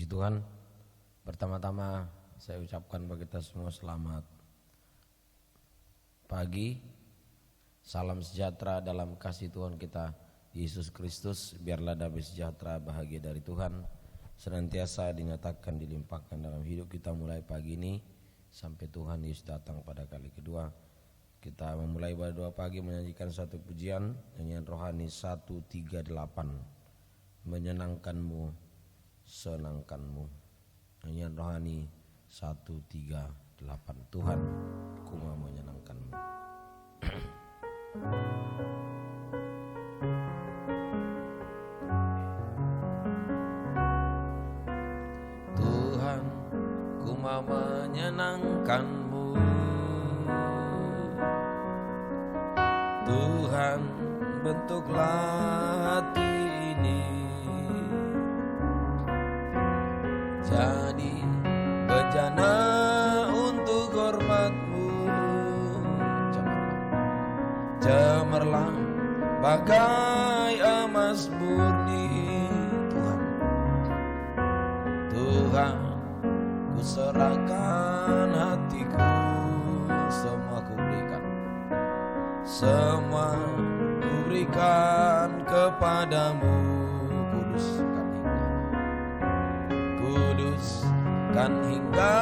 Tuhan, pertama-tama saya ucapkan bagi kita semua selamat pagi. Salam sejahtera dalam kasih Tuhan kita Yesus Kristus. Biarlah damai sejahtera bahagia dari Tuhan senantiasa dinyatakan, dilimpahkan dalam hidup kita mulai pagi ini sampai Tuhan Yesus datang pada kali kedua. Kita memulai berdoa pagi menyanyikan satu pujian, nyanyian rohani 138, menyenangkanmu, senangkanmu. Nyanyian rohani 138, Tuhan ku mau menyenangkanmu. Tuhan ku mau menyenangkanmu, Tuhan bentuklah hati ini jadi bejana untuk hormat-Mu. Cemerlang bagai emas murni, Tuhan. Tuhan, ku serahkan hatiku, semua ku berikan, semua ku berikan kepadamu. Kuduskan hingga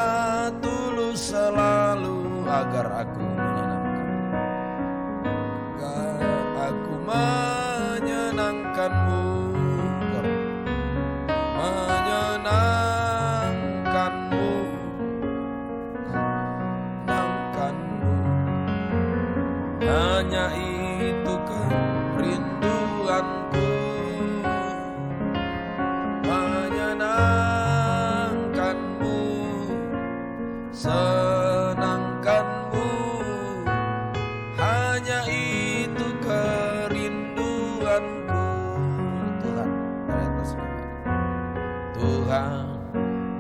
tulus selalu, agar aku menyenangkanmu, menyenangkanmu, menyenangkanmu. Hanya itu kerinduanku, menyenangkanmu, senangkanmu. Hanya itu kerinduanku, Tuhan. Tuhan,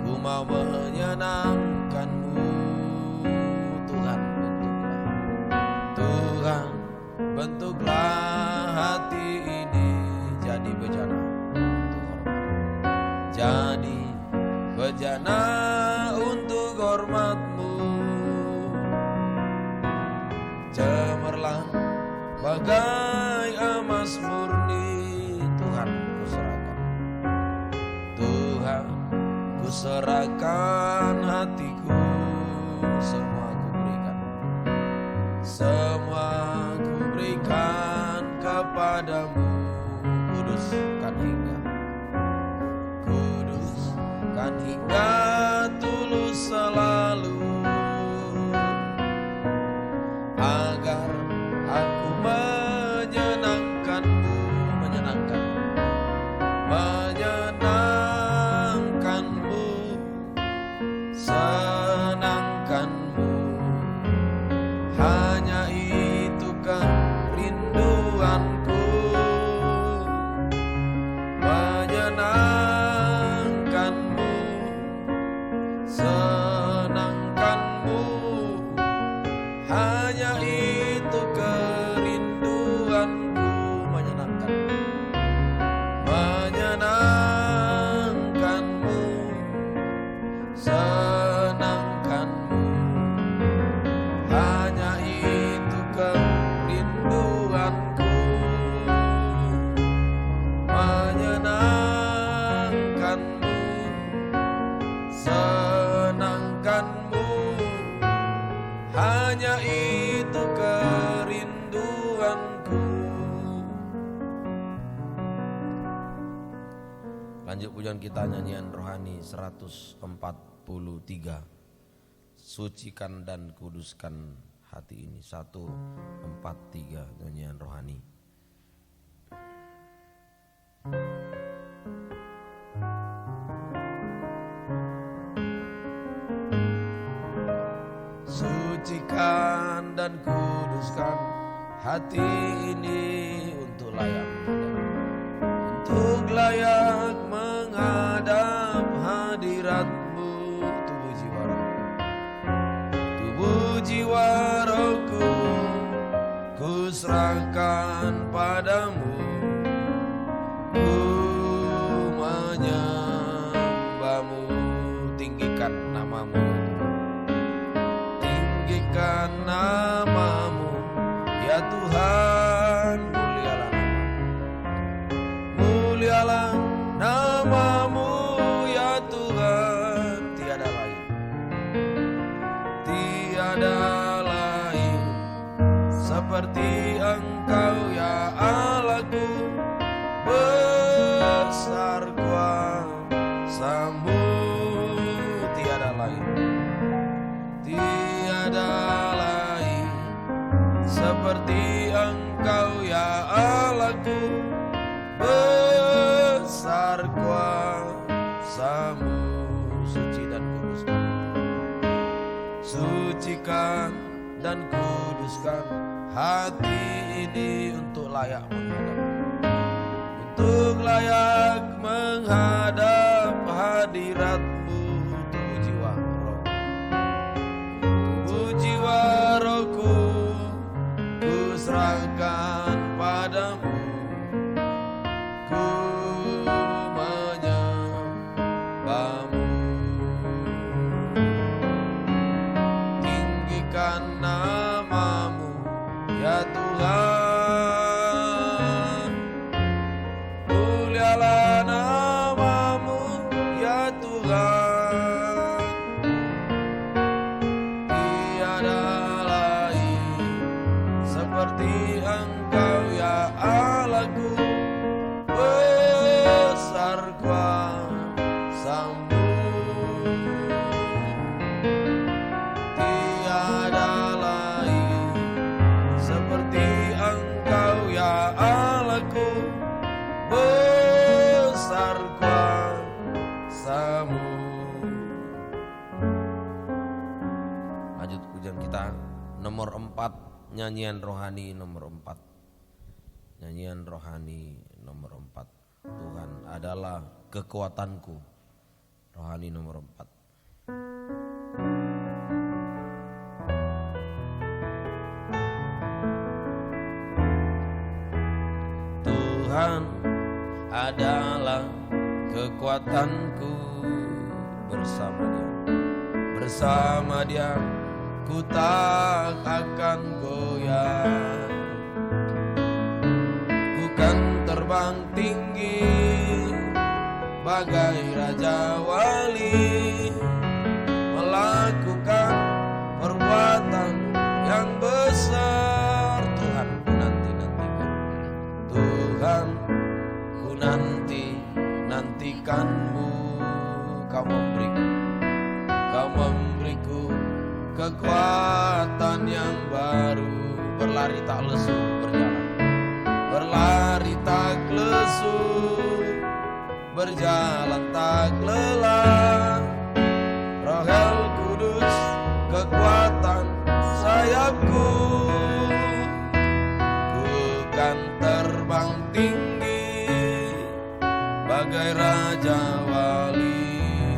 ku mau menyenangkanmu, Tuhan. Tuhan, bentuklah hati ini jadi bejana untuk hormat, jadi bejana untuk hormat-Mu. Cemerlang bagai emas murni, Tuhan ku serahkan. Tuhan, ku serahkan hatiku, semua ku berikan, semua ku berikan kepadamu. Kuduskan hingga tulus selalu, agar aku menyenangkanmu, menyenangkanmu, senangkanmu. Hanya itu kerinduanku, menyenangkanmu, senangkanmu. Hanya itu kerinduanku, menyenangkanmu, senangkanmu. Hanya itu kerinduanku, menyenangkanmu, senangkanmu. Hanya itu kerinduanku. Lanjut pujian kita, nyanyian rohani 143, sucikan dan kuduskan hati ini. 143, nyanyian rohani. Sucikan dan kuduskan hati ini untuk layak menghadap hadirat-Mu. Tubuh jiwa rohku ku serahkan padamu. Ku menyembahmu, seperti Engkau ya Allahku, besar kuasa-Mu, tiada lain seperti Engkau ya Allahku, besar kuasa-Mu. Suci dan kuduskan, sucikan dan kuduskan hati ini untuk layak menghadap hadirat-Mu. Tubuh jiwa rohku ku serahkan padamu, ku menyembahmu. Tinggikan nama-Mu ya Tuhan, mulialah nama-Mu ya Tuhan. Tiada lain seperti Engkau ya Allahku, besar kuasa-Mu. Tiada lain seperti Engkau ya Allahku, besar kuasa-Mu. Lanjut pujian kita nomor 4, nyanyian rohani nomor 4. Nyanyian rohani nomor 4. Tuhan adalah kekuatanku. Rohani nomor 4. Tuhan adalah kekuatanku, bersama Dia ku tak akan goyah. Ku kan terbang tinggi bagai raja wali, melakukan perbuatan yang besar. Tuhan ku nanti-nantikan, Tuhan ku nanti-nantikan-Mu. Kau memberiku kekuatan yang baru, berlari tak lesu, berlari tak lesu, berjalan tak lelah. Roh Kudus kekuatan sayapku, ku kan terbang tinggi bagai raja wali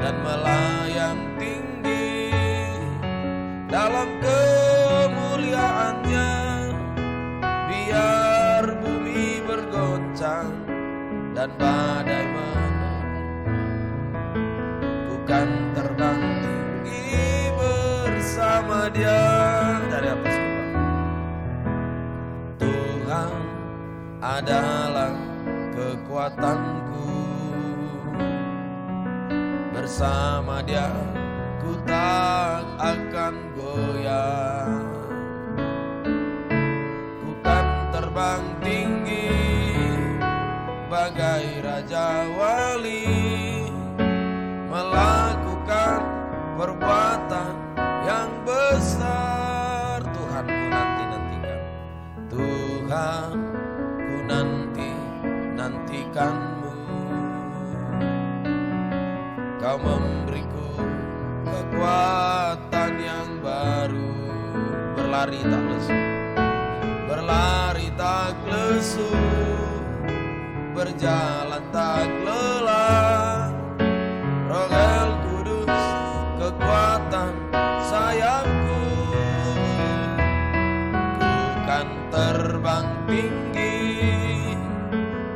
dan melayang tinggi dalam kemuliaannya. Biar bumi bergoncang dan badai bukan terbang tinggi bersama Dia. Dari atas Tuhan adalah kekuatanku, bersama Dia ku tak akan goyah. Ku kan terbang tinggi bagai raja wali, melakukan perbuatan yang besar. Tuhan ku nanti-nantikan, Tuhan ku nanti-nantikan-Mu. Kau memberiku kekuatan yang baru, berlari tak lesu, berjalan tak lelah. Roh Kudus kekuatan sayapku, ku kan terbang tinggi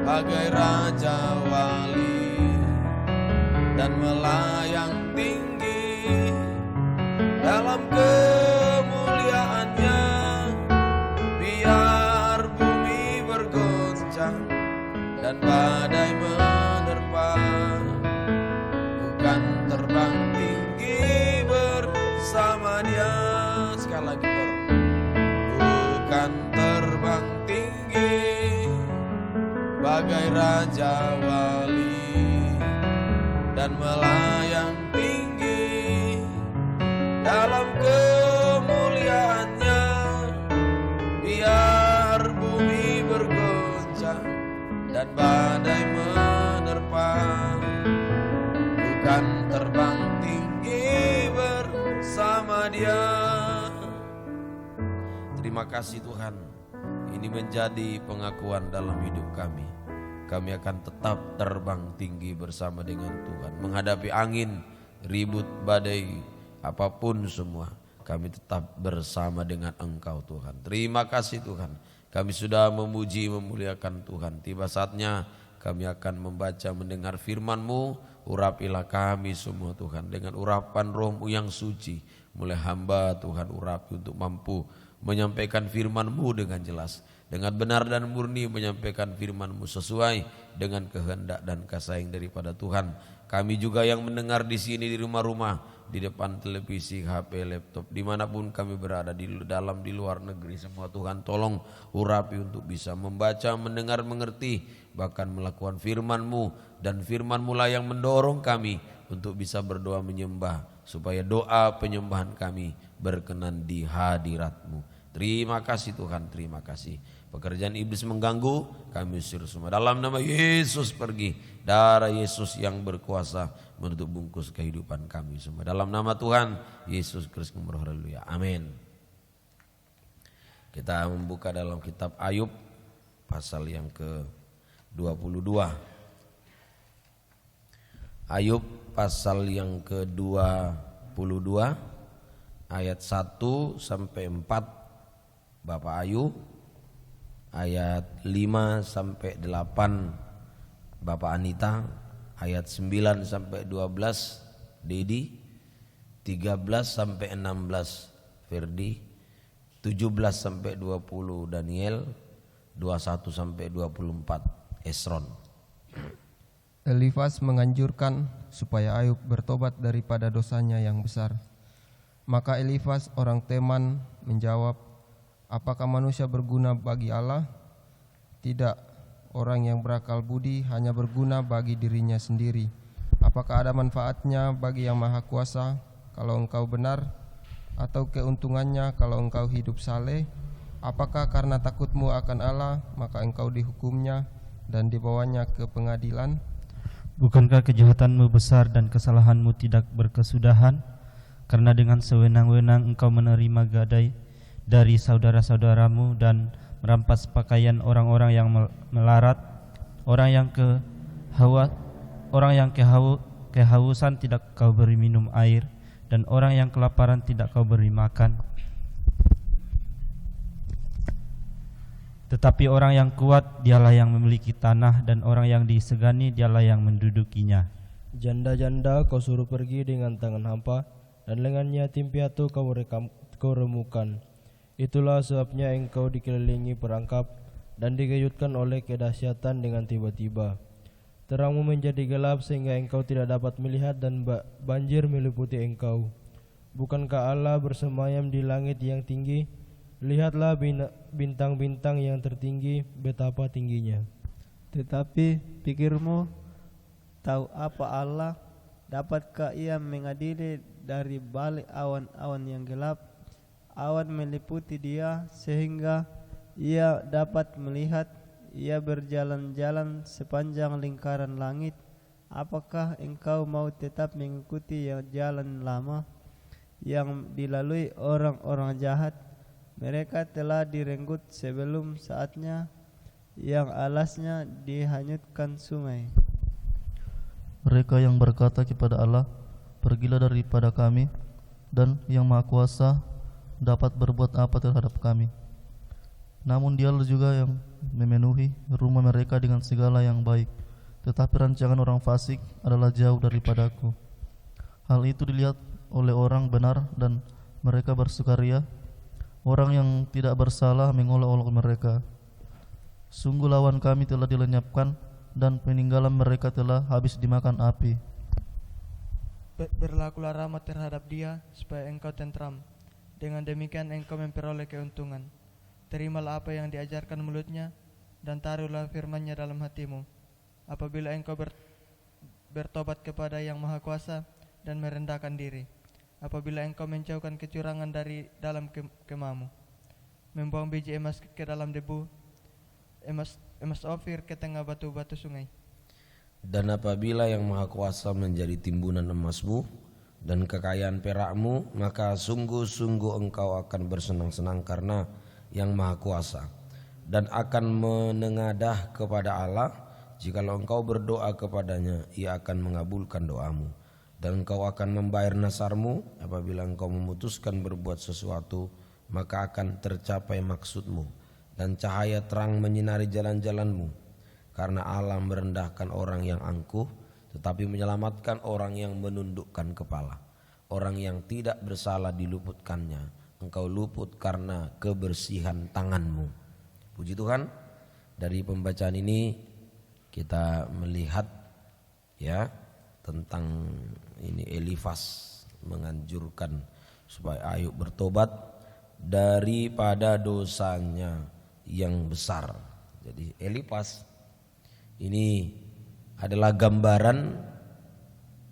bagai raja wali dan melayang tinggi dalam kemuliaannya. Biar bumi bergoncang dan badai menerpa, bukan terbang tinggi bersama Dia. Sekali lagi Raja Wali dan melayang tinggi dalam kemuliaannya. Biar bumi bergoncang dan badai menerpa, ku kan terbang tinggi bersama Dia. Terima kasih Tuhan, ini menjadi pengakuan dalam hidup kami. Kami akan tetap terbang tinggi bersama dengan Tuhan, menghadapi angin, ribut, badai, apapun semua. Kami tetap bersama dengan Engkau Tuhan. Terima kasih Tuhan, kami sudah memuji memuliakan Tuhan. Tiba saatnya kami akan membaca mendengar firman-Mu. Urapilah kami semua Tuhan dengan urapan Roh-Mu yang suci. Mulai hamba Tuhan urapi untuk mampu menyampaikan firman-Mu dengan jelas, dengan benar dan murni menyampaikan firman-Mu sesuai dengan kehendak dan kasih daripada Tuhan. Kami juga yang mendengar di sini di rumah-rumah, di depan televisi, HP, laptop, dimanapun kami berada, di dalam di luar negeri semua Tuhan, tolong urapi untuk bisa membaca, mendengar, mengerti, bahkan melakukan firman-Mu. Dan firman-Mu lah yang mendorong kami untuk bisa berdoa menyembah, supaya doa penyembahan kami berkenan di hadirat-Mu. Terima kasih Tuhan, terima kasih. Pekerjaan iblis mengganggu, kami usir semua. Dalam nama Yesus pergi. Darah Yesus yang berkuasa menutup bungkus kehidupan kami semua. Dalam nama Tuhan Yesus Kristus, haleluya. Amin. Kita membuka dalam kitab Ayub pasal yang ke-22. Ayub pasal yang ke-22 ayat 1 sampai 4 Bapak Ayub, ayat 5 sampai 8 Bapak Anita, ayat 9 sampai 12 Dedi, 13 sampai 16 Ferdi, 17 sampai 20 Daniel, 21 sampai 24 Esron. Elifas menganjurkan supaya Ayub bertobat daripada dosanya yang besar. Maka Elifas orang Teman menjawab, apakah manusia berguna bagi Allah? Tidak, orang yang berakal budi hanya berguna bagi dirinya sendiri. Apakah ada manfaatnya bagi yang maha kuasa kalau engkau benar, atau keuntungannya kalau engkau hidup saleh? Apakah karena takutmu akan Allah maka engkau dihukumnya dan dibawanya ke pengadilan? Bukankah kejahatanmu besar dan kesalahanmu tidak berkesudahan? Karena dengan sewenang-wenang engkau menerima gadai dari saudara-saudaramu dan merampas pakaian orang-orang yang melarat, orang yang kehausan tidak kau beri minum air, dan orang yang kelaparan tidak kau beri makan. Tetapi orang yang kuat dialah yang memiliki tanah, dan orang yang disegani dialah yang mendudukinya. Janda-janda kau suruh pergi dengan tangan hampa, dan lengan yatim piatu kau remukan. Itulah sebabnya engkau dikelilingi perangkap dan dikejutkan oleh kedahsyatan dengan tiba-tiba. Terangmu menjadi gelap sehingga engkau tidak dapat melihat, dan banjir meliputi engkau. Bukankah Allah bersemayam di langit yang tinggi? Lihatlah bintang-bintang yang tertinggi, betapa tingginya. Tetapi pikirmu, tahu apa Allah? Dapatkah ia mengadili dari balik awan-awan yang gelap? Awan meliputi dia sehingga ia dapat melihat. Ia berjalan-jalan sepanjang lingkaran langit. Apakah engkau mau tetap mengikuti jalan lama yang dilalui orang-orang jahat? Mereka telah direnggut sebelum saatnya, yang alasnya dihanyutkan sungai. Mereka yang berkata kepada Allah, pergilah daripada kami, dan yang Maha Kuasa dapat berbuat apa terhadap kami. Namun dialah juga yang memenuhi rumah mereka dengan segala yang baik. Tetapi rancangan orang fasik adalah jauh daripadaku. Hal itu dilihat oleh orang benar dan mereka bersukaria. Orang yang tidak bersalah mengolok-olok mereka. Sungguh lawan kami telah dilenyapkan, dan peninggalan mereka telah habis dimakan api. Berlakulah rahmat terhadap dia, supaya engkau tentram. Dengan demikian engkau memperoleh keuntungan. Terimalah apa yang diajarkan mulutnya, dan taruhlah firman-Nya dalam hatimu. apabila engkau bertobat kepada Yang Maha Kuasa dan merendahkan diri, apabila engkau menjauhkan kecurangan dari dalam kemahmu, membuang biji emas ke dalam debu, emas Ofir ke tengah batu-batu sungai. Dan apabila Yang Maha Kuasa menjadi timbunan emasmu dan kekayaan perakmu, maka sungguh-sungguh engkau akan bersenang-senang karena Yang Maha Kuasa, dan akan menengadah kepada Allah. Jikalau engkau berdoa kepadanya, Ia akan mengabulkan doamu, dan engkau akan membayar nasarmu. Apabila engkau memutuskan berbuat sesuatu, maka akan tercapai maksudmu, dan cahaya terang menyinari jalan-jalanmu. Karena Allah merendahkan orang yang angkuh, tetapi menyelamatkan orang yang menundukkan kepala. Orang yang tidak bersalah diluputkannya. Engkau luput karena kebersihan tanganmu. Puji Tuhan, dari pembacaan ini kita melihat ya tentang ini Elifas menganjurkan supaya Ayub bertobat daripada dosanya yang besar. Jadi Elifas ini adalah gambaran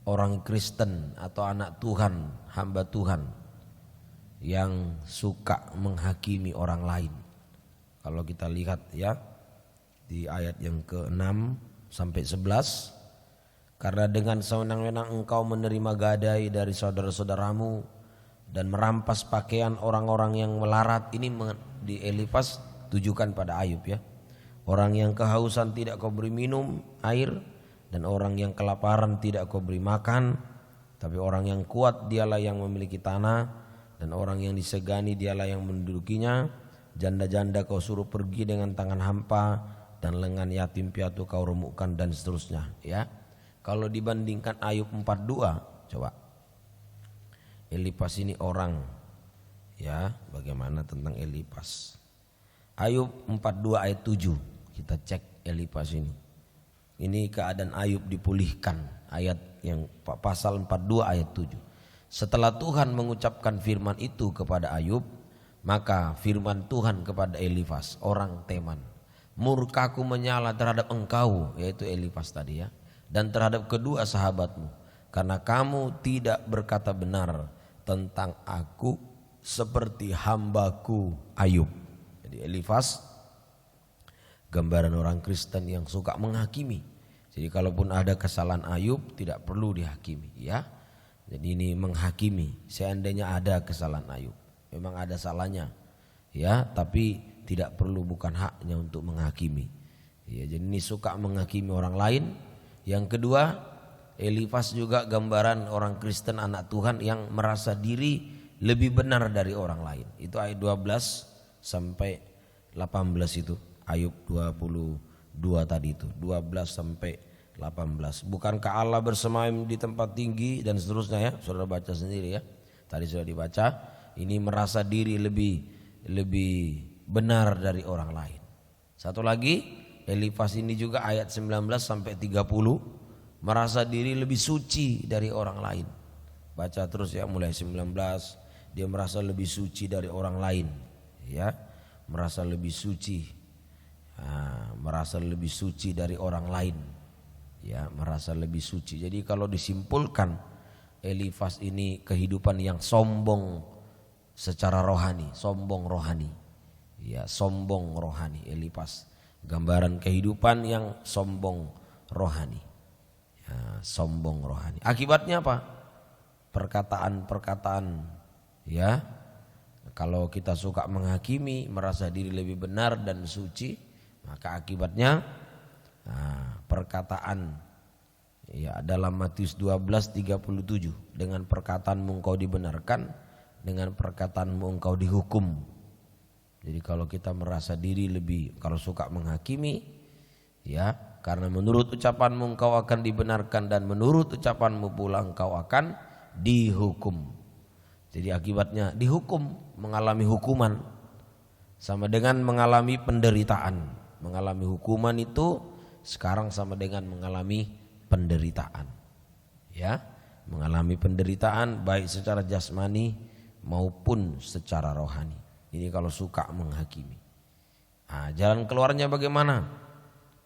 orang Kristen atau anak Tuhan, hamba Tuhan yang suka menghakimi orang lain. Kalau kita lihat ya di ayat yang ke-6 sampai 11, karena dengan sewenang-wenang engkau menerima gadai dari saudara-saudaramu dan merampas pakaian orang-orang yang melarat. Ini di Elifas tujukan pada Ayub ya. Orang yang kehausan tidak kau beri minum air, dan orang yang kelaparan tidak kau beri makan. Tapi orang yang kuat dialah yang memiliki tanah, dan orang yang disegani dialah yang mendudukinya. Janda-janda kau suruh pergi dengan tangan hampa, dan lengan yatim piatu kau remukkan, dan seterusnya ya. Kalau dibandingkan Ayub 4:2, coba Elifas ini orang ya, bagaimana tentang Elifas? Ayub 42 ayat 7. Kita cek Elifas ini. Ini keadaan Ayub dipulihkan, ayat yang pasal 42 ayat 7. Setelah Tuhan mengucapkan firman itu kepada Ayub, maka firman Tuhan kepada Elifas, orang Teman, murkaku menyala terhadap engkau, yaitu Elifas tadi ya, dan terhadap kedua sahabatmu, karena kamu tidak berkata benar tentang aku seperti hambaku Ayub. Jadi Elifas gambaran orang Kristen yang suka menghakimi. Jadi kalaupun ada kesalahan Ayub tidak perlu dihakimi ya. Jadi ini menghakimi. Seandainya ada kesalahan Ayub, memang ada salahnya ya, tapi tidak perlu, bukan haknya untuk menghakimi ya. Jadi ini suka menghakimi orang lain. Yang kedua, Elifas juga gambaran orang Kristen anak Tuhan yang merasa diri lebih benar dari orang lain. Itu ayat 12 sampai 18 itu. Ayub 22 tadi itu 12 sampai 18. Bukankah Allah bersemayam di tempat tinggi dan seterusnya ya. Saudara baca sendiri ya. Tadi sudah dibaca. Ini merasa diri lebih benar dari orang lain. Satu lagi, Elifas ini juga ayat 19 sampai 30 merasa diri lebih suci dari orang lain. Baca terus ya, mulai 19 dia merasa lebih suci dari orang lain ya. Merasa lebih suci. Merasa lebih suci dari orang lain ya, merasa lebih suci. Jadi kalau disimpulkan, Elifas ini kehidupan yang sombong secara rohani, sombong rohani ya, sombong rohani. Elifas gambaran kehidupan yang sombong rohani ya, sombong rohani. Akibatnya apa? Perkataan-perkataan ya. Kalau kita suka menghakimi, merasa diri lebih benar dan suci, maka akibatnya perkataan ya, dalam Matius 12:37, dengan perkataanmu engkau dibenarkan, dengan perkataanmu engkau dihukum. Jadi kalau kita merasa diri lebih, kalau suka menghakimi ya, karena menurut ucapanmu engkau akan dibenarkan, dan menurut ucapanmu pula engkau akan dihukum. Jadi akibatnya dihukum, mengalami hukuman, sama dengan mengalami penderitaan. Mengalami hukuman itu sekarang sama dengan mengalami penderitaan ya, mengalami penderitaan baik secara jasmani maupun secara rohani. Ini kalau suka menghakimi. Jalan keluarnya bagaimana?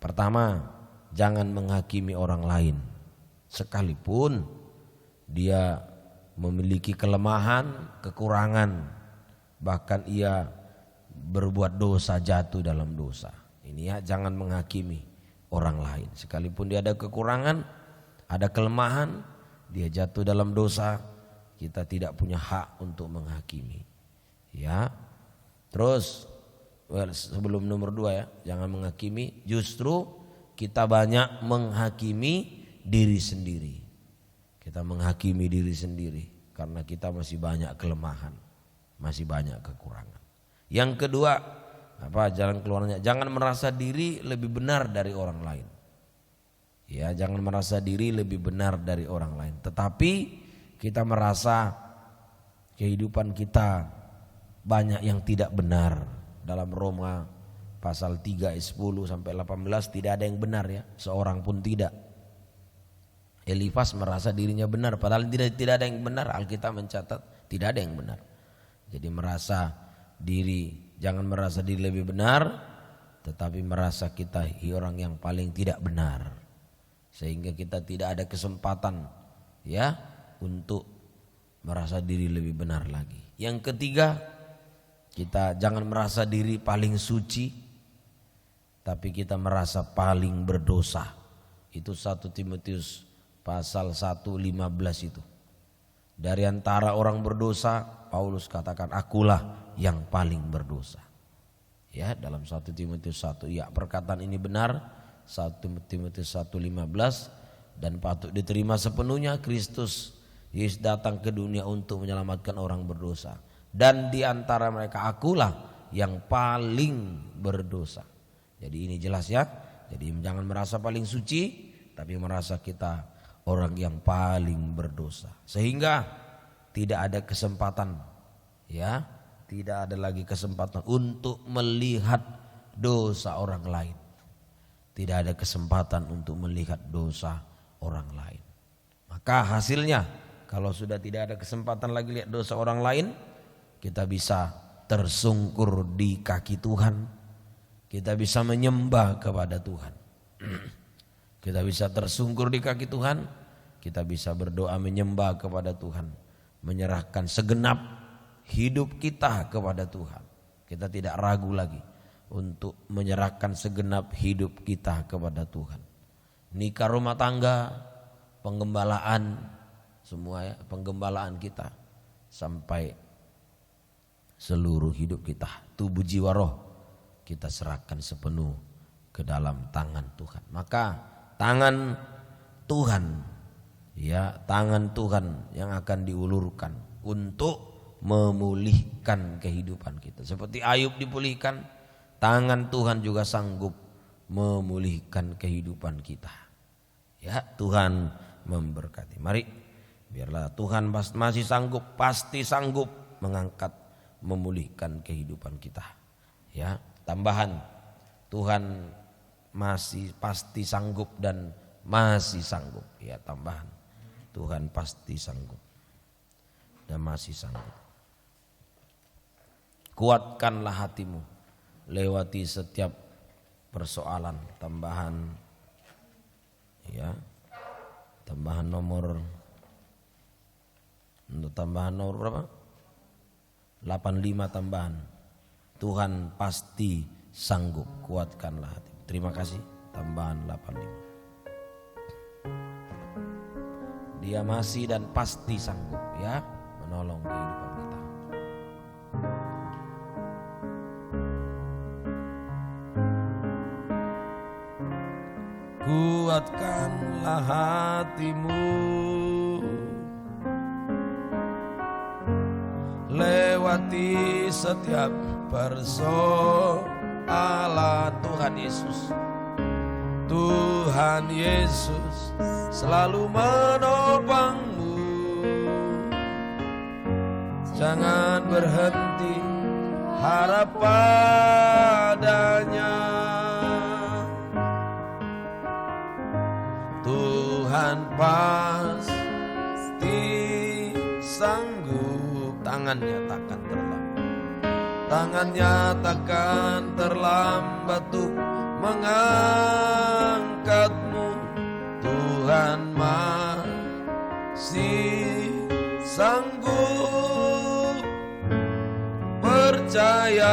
Pertama, jangan menghakimi orang lain sekalipun dia memiliki kelemahan, kekurangan, bahkan ia berbuat dosa, jatuh dalam dosa. Ini ya, jangan menghakimi orang lain sekalipun dia ada kekurangan, ada kelemahan, dia jatuh dalam dosa, kita tidak punya hak untuk menghakimi. Ya. Terus sebelum nomor 2 ya, jangan menghakimi, justru kita banyak menghakimi diri sendiri. Kita menghakimi diri sendiri karena kita masih banyak kelemahan, masih banyak kekurangan. Yang kedua, jalan keluarnya? Jangan merasa diri lebih benar dari orang lain. Ya, jangan merasa diri lebih benar dari orang lain. Tetapi kita merasa kehidupan kita banyak yang tidak benar. Dalam Roma pasal 3 ayat 10 sampai 18 tidak ada yang benar ya, seorang pun tidak. Elifas merasa dirinya benar, padahal tidak ada yang benar. Alkitab mencatat tidak ada yang benar. Jadi merasa diri, jangan merasa diri lebih benar, tetapi merasa kita orang yang paling tidak benar, sehingga kita tidak ada kesempatan ya untuk merasa diri lebih benar lagi. Yang ketiga, kita jangan merasa diri paling suci, tapi kita merasa paling berdosa. Itu 1 Timotius pasal 1:15 itu. Dari antara orang berdosa, Paulus katakan akulah yang paling berdosa. Ya, dalam 1 Timotius 1. Ya, perkataan ini benar. 1 Timotius 1:15 dan patut diterima sepenuhnya. Kristus Yesus datang ke dunia untuk menyelamatkan orang berdosa. Dan di antara mereka akulah yang paling berdosa. Jadi ini jelas ya. Jadi jangan merasa paling suci, tapi merasa kita orang yang paling berdosa, sehingga tidak ada kesempatan ya, tidak ada lagi kesempatan untuk melihat dosa orang lain. Tidak ada kesempatan untuk melihat dosa orang lain. Maka hasilnya kalau sudah tidak ada kesempatan lagi lihat dosa orang lain, kita bisa tersungkur di kaki Tuhan. Kita bisa menyembah kepada Tuhan. Kita bisa tersungkur di kaki Tuhan, kita bisa berdoa menyembah kepada Tuhan, menyerahkan segenap hidup kita kepada Tuhan. Kita tidak ragu lagi untuk menyerahkan segenap hidup kita kepada Tuhan. Nikah, rumah tangga, penggembalaan, semua ya, penggembalaan kita sampai seluruh hidup kita, tubuh jiwa roh kita serahkan sepenuh ke dalam tangan Tuhan. Maka tangan Tuhan ya, tangan Tuhan yang akan diulurkan untuk memulihkan kehidupan kita. Seperti Ayub dipulihkan, tangan Tuhan juga sanggup memulihkan kehidupan kita. Ya, Tuhan memberkati. Mari biarlah Tuhan masih sanggup, pasti sanggup mengangkat, memulihkan kehidupan kita. Ya, tambahan Tuhan masih pasti sanggup dan masih sanggup. Ya, tambahan Tuhan pasti sanggup dan masih sanggup. Kuatkanlah hatimu lewati setiap persoalan. Tambahan ya, tambahan nomor, untuk tambahan nomor berapa? 85 tambahan. Tuhan pasti sanggup, kuatkanlah hati. Terima kasih, tambahan 85. Dia masih dan pasti sanggup ya menolong kehidupan kita. Kuatkanlah hatimu lewati setiap persoalan. Tuhan Yesus, Tuhan Yesus selalu menopangmu. Jangan berhenti harap padanya. Tuhan pasti sanggup. Tangannya takkan terlambat, tangannya takkan terlambat untuk mengangkat mengangkatmu, Tuhan masih sanggup. Percayalah,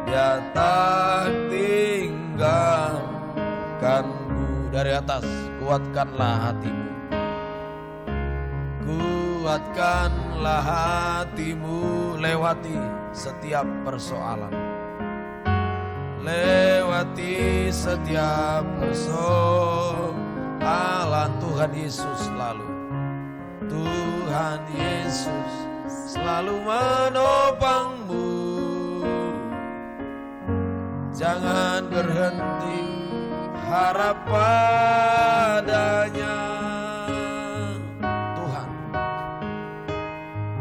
Dia tak tinggalkanmu. Dari atas, kuatkanlah hatimu, kuatkanlah hatimu, lewati setiap persoalan, lewati setiap persoalan. Tuhan Yesus selalu, Tuhan Yesus selalu menopangmu. Jangan berhenti harap padanya.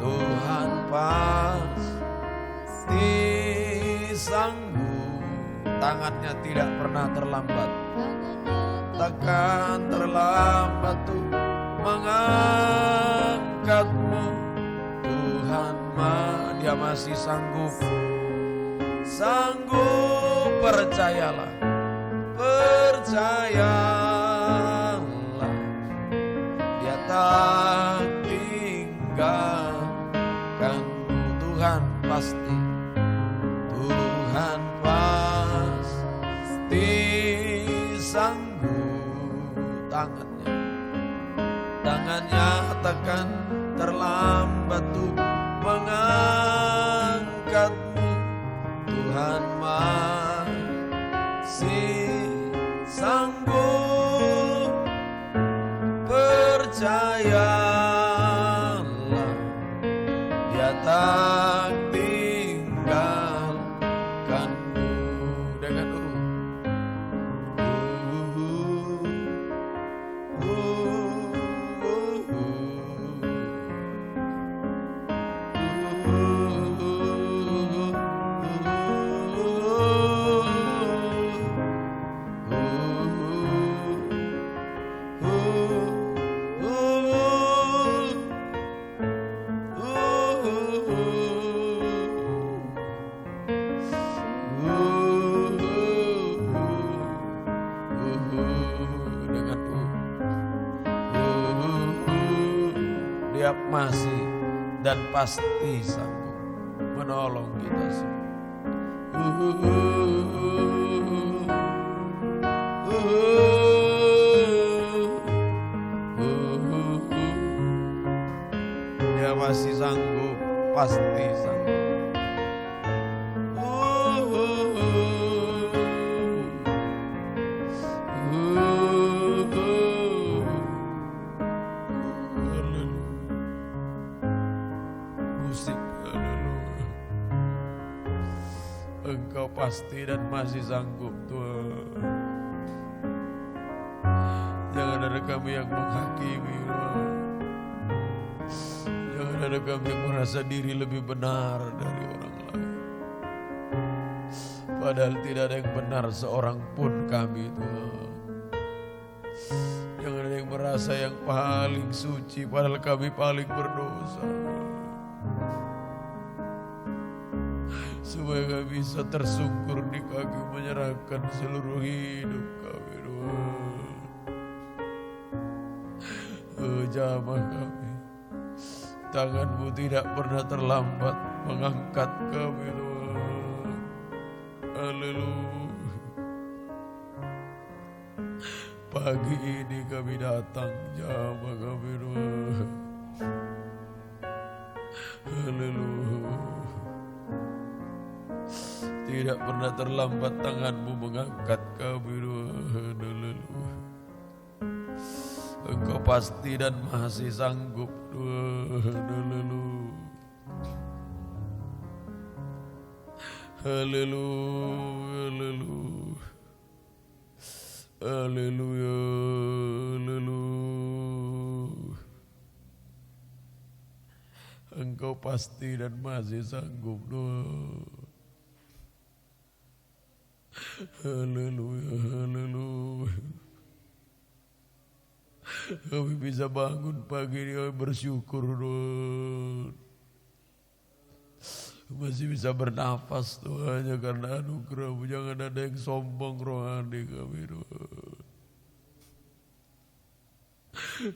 Tuhan pasti sanggup. Tangannya tidak pernah terlambat, takkan terlambat tuh mengangkatmu. Tuhan Dia masih sanggup, sanggup. Percayalah, percayalah, Dia tak tinggalkanmu. Tuhan pasti, Tuhan pasti sanggup. Tangannya takkan terlambat tuh mengangkatmu. Tuhan masih sanggup. Percayalah, Dia tak tinggalkanmu. Dengan Dia masih dan pasti sanggup menolong kita semua. Dia masih sanggup, pasti sanggup. Engkau pasti dan masih sanggup, Tuhan. Jangan ada kami yang menghakimi, Tuhan. Jangan ada kami yang merasa diri lebih benar dari orang lain. Padahal tidak ada yang benar seorang pun kami, Tuhan. Jangan ada yang merasa yang paling suci, padahal kami paling berdosa. Supaya kami bisa tersungkur di kaki menyerahkan seluruh hidup kami, Tuhan. Jamah kami, tangan-Mu tidak pernah terlambat mengangkat kami, Tuhan. Haleluya. Pagi ini kami datang, jamah kami, Tuhan. Haleluya. Tidak pernah terlambat tangan-Mu mengangkat kami, Tuhan. Haleluya. Engkau pasti dan masih sanggup, Tuhan. Haleluya. Haleluya. Haleluya. Haleluya. Engkau pasti dan masih sanggup, Tuhan. Haleluya, haleluya. Kami bisa bangun pagi ini, kami bersyukur, Tuhan. masih bisa bernafas Tuhan, hanya karena anugerah-Mu. Jangan ada yang sombong rohani kami Tuhan.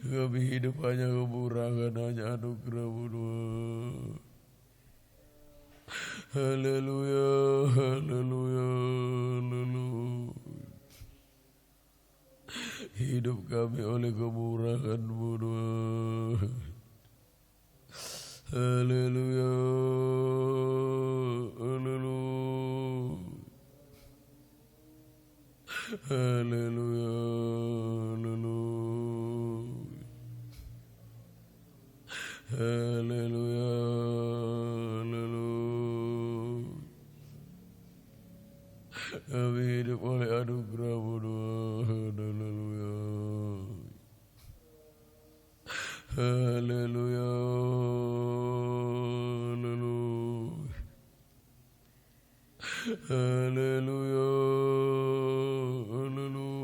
Kami hidup hanya kekurangan, hanya anugerah-Mu Tuhan. Haleluya, haleluya, haleluya. Hidup kami oleh kemurahan-Mu Tuhan. Haleluya, haleluya, haleluya, haleluya, haleluya, haleluya. Kami hidup oleh anugerah-Mu Tuhan. Haleluya, haleluya, haleluya, haleluya.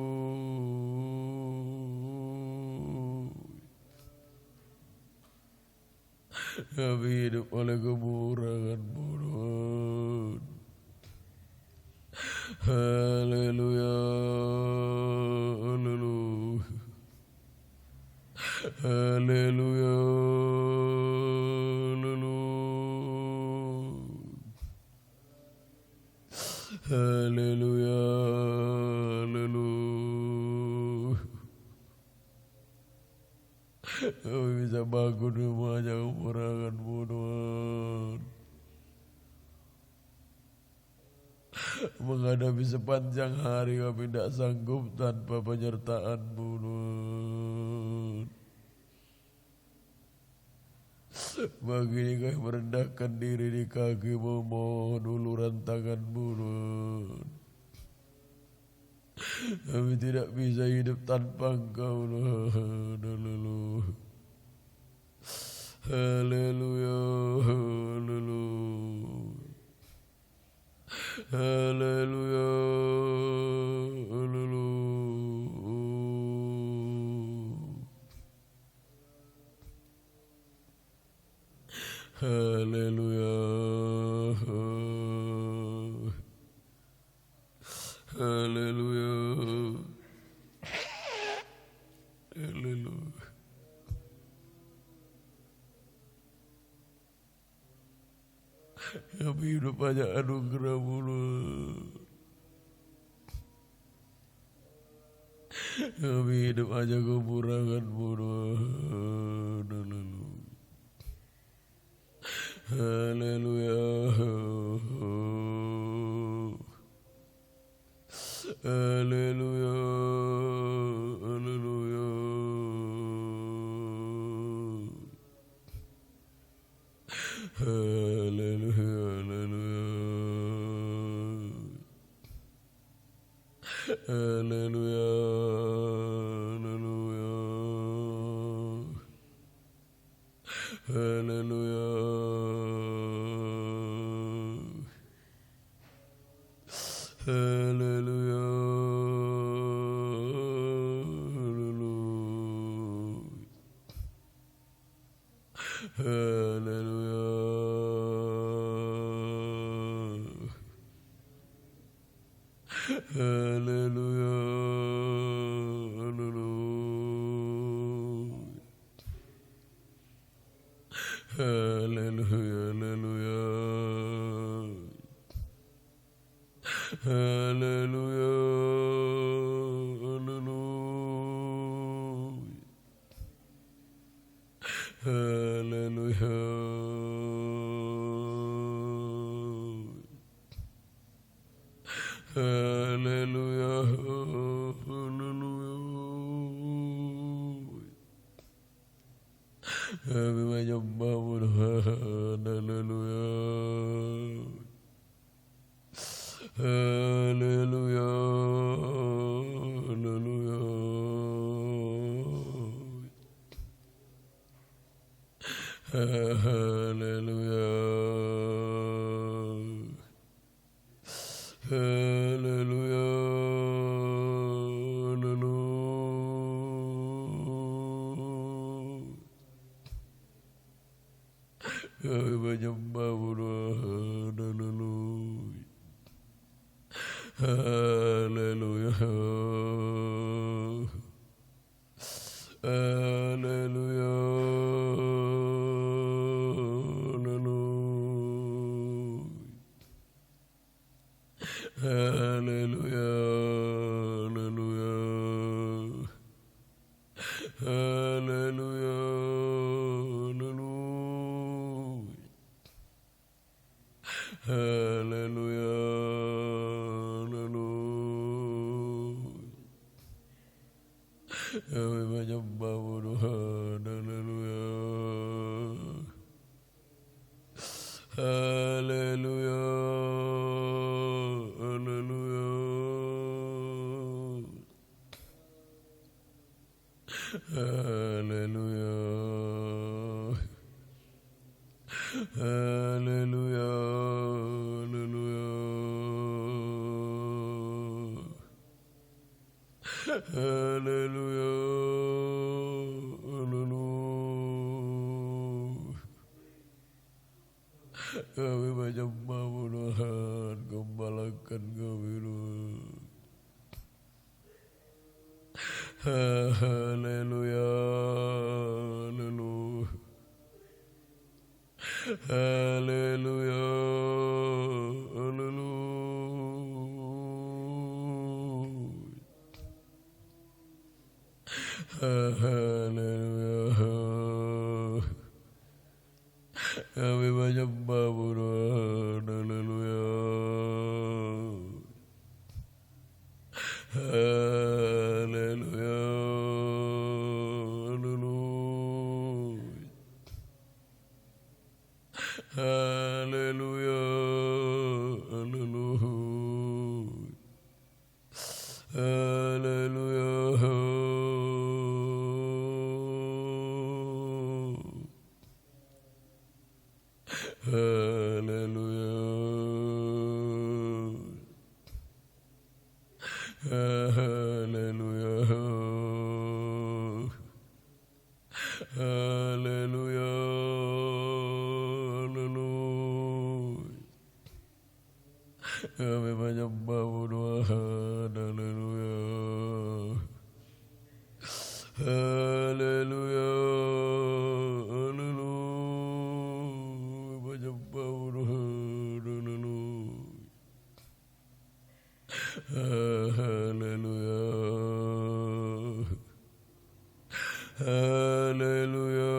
Kami hidup oleh kemurahan-Mu Tuhan. Haleluya, haleluya, haleluya, haleluya, haleluya. Kami bisa bangun rumahnya kemurahan-Mu Tuhan. Menghadapi sepanjang hari kami tidak sanggup tanpa penyertaan-Mu Tuhan. Bagi kami merendahkan diri di kaki-Mu, mohon uluran tangan-Mu Tuhan. Kami tidak bisa hidup tanpa Engkau Tuhan. Haleluya, haleluya, haleluya, haleluya, haleluya, haleluya, haleluya. Kami hidup hanya anugerah-Mu Tuhan. Kami hidup hanya kekurangan-Mu Tuhan. Haleluya, haleluya, haleluya, haleluya, haleluya, haleluya, haleluya, haleluya, haleluya, haleluya, haleluya, haleluya, haleluya, haleluya, haleluya. Kami menyembah-Mu Tuhan. Haleluya, haleluya, haleluya, haleluya, haleluya, haleluya, Kami menyembahmu Tuhan. Haleluya. Haleluya. Haleluya. Haleluya. Haleluya. Haleluya. Kami menyembahmu Tuhan. Haleluya. Haleluya. Haleluya. Haleluya. Haleluya. Haleluya. Kami menyembahmu Tuhan, gembalakan kami Tuhan. Haleluya. Haleluya. Haleluya. Haleluya. Kami menyembahmu Tuhan. Haleluya. Haleluya. Haleluya. Haleluya. Haleluya. Haleluya. Haleluya. Kami menyembahmu Tuhan. Haleluya. Haleluya. Haleluya. Haleluya.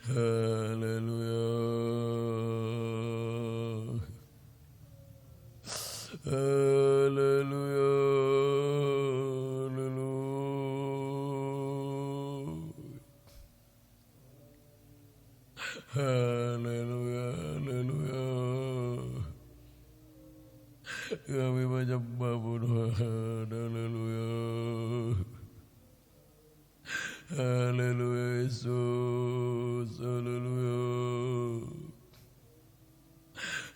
Haleluya. Haleluya. Haleluya. Haleluya. Kami menyembahmu Tuhan. Haleluya. Haleluya Yesus. Haleluya.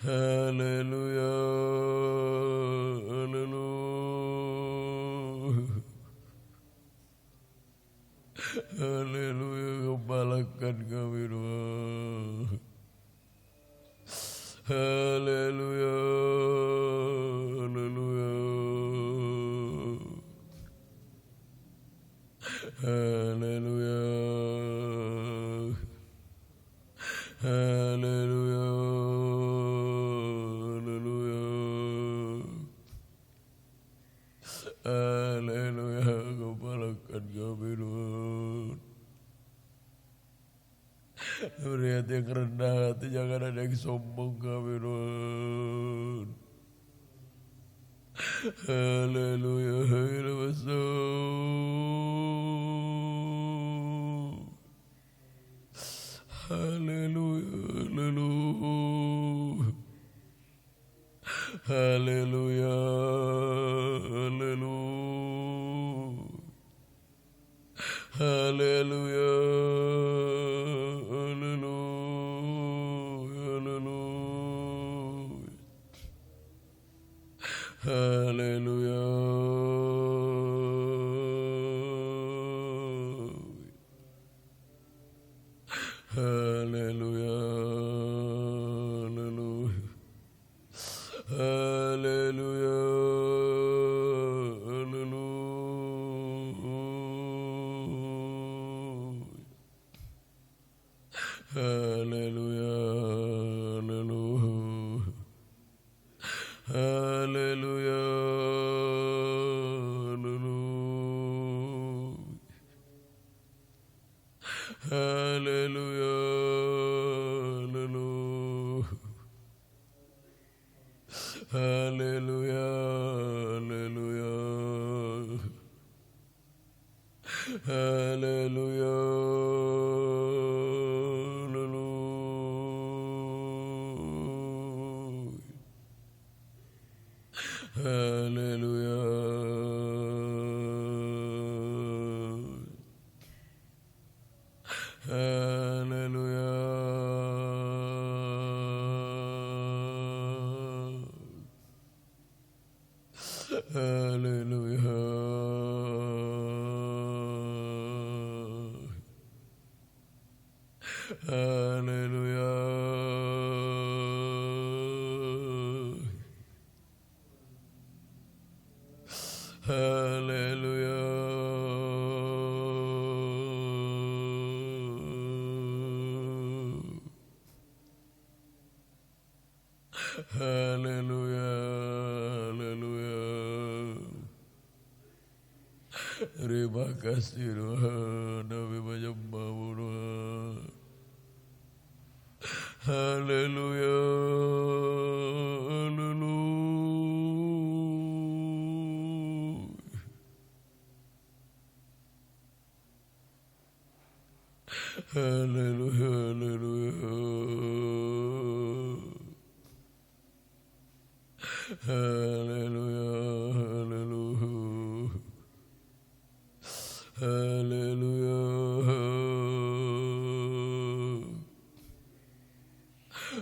Haleluya. Haleluya. Haleluya. Gembalakan kami Tuhan. Haleluya. Haleluya. Haleluya. Haleluya. Haleluya. Haleluya. Gembalakan kami Tuhan. Beri hati yang rendah hati, jangan ada yang sombong kami Tuhan. Haleluya. Haleluya. Haleluya. Haleluya. Haleluya. Haleluya. Haleluya, haleluya, haleluya, haleluya, haleluya, haleluya, haleluya, haleluya. Haleluya, haleluya, haleluya, haleluya. Haleluya, haleluya, haleluya. Terima kasih Tuhan, kami menyembah-Mu Tuhan. Haleluya, haleluya. Haleluya, haleluya, haleluya, haleluya, haleluya,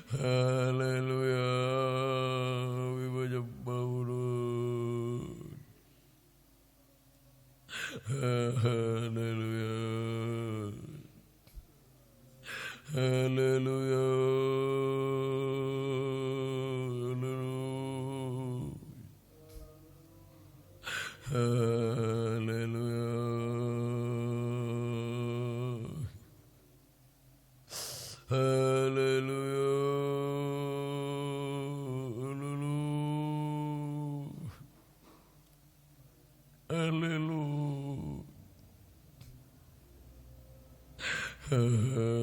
haleluya. Kami menyembah-Mu Tuhan. Haleluya. Haleluya, haleluya, haleluya, haleluya,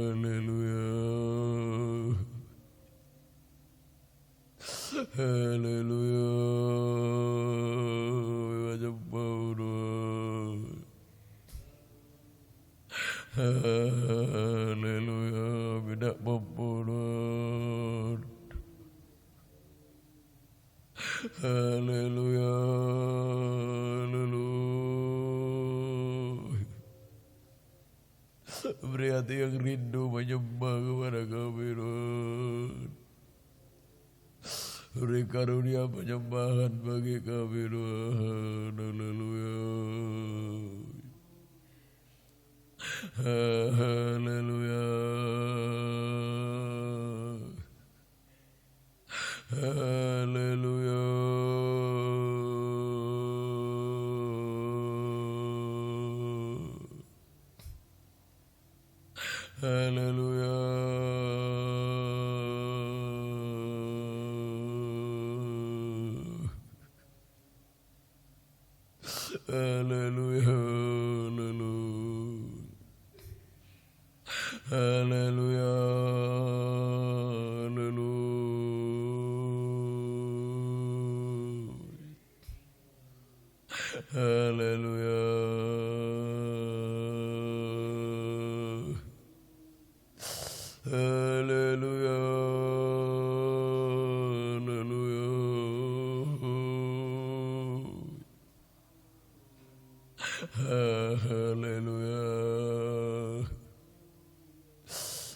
haleluya, haleluya. Haleluya, tidak membunuh. Haleluya, haleluya. Beri hati yang rindu menyembah kepada kami Tuhan. Beri karunia penyembahan bagi kami Tuhan. Haleluya. Haleluya, haleluya, haleluya, haleluya, haleluya, haleluya, haleluya,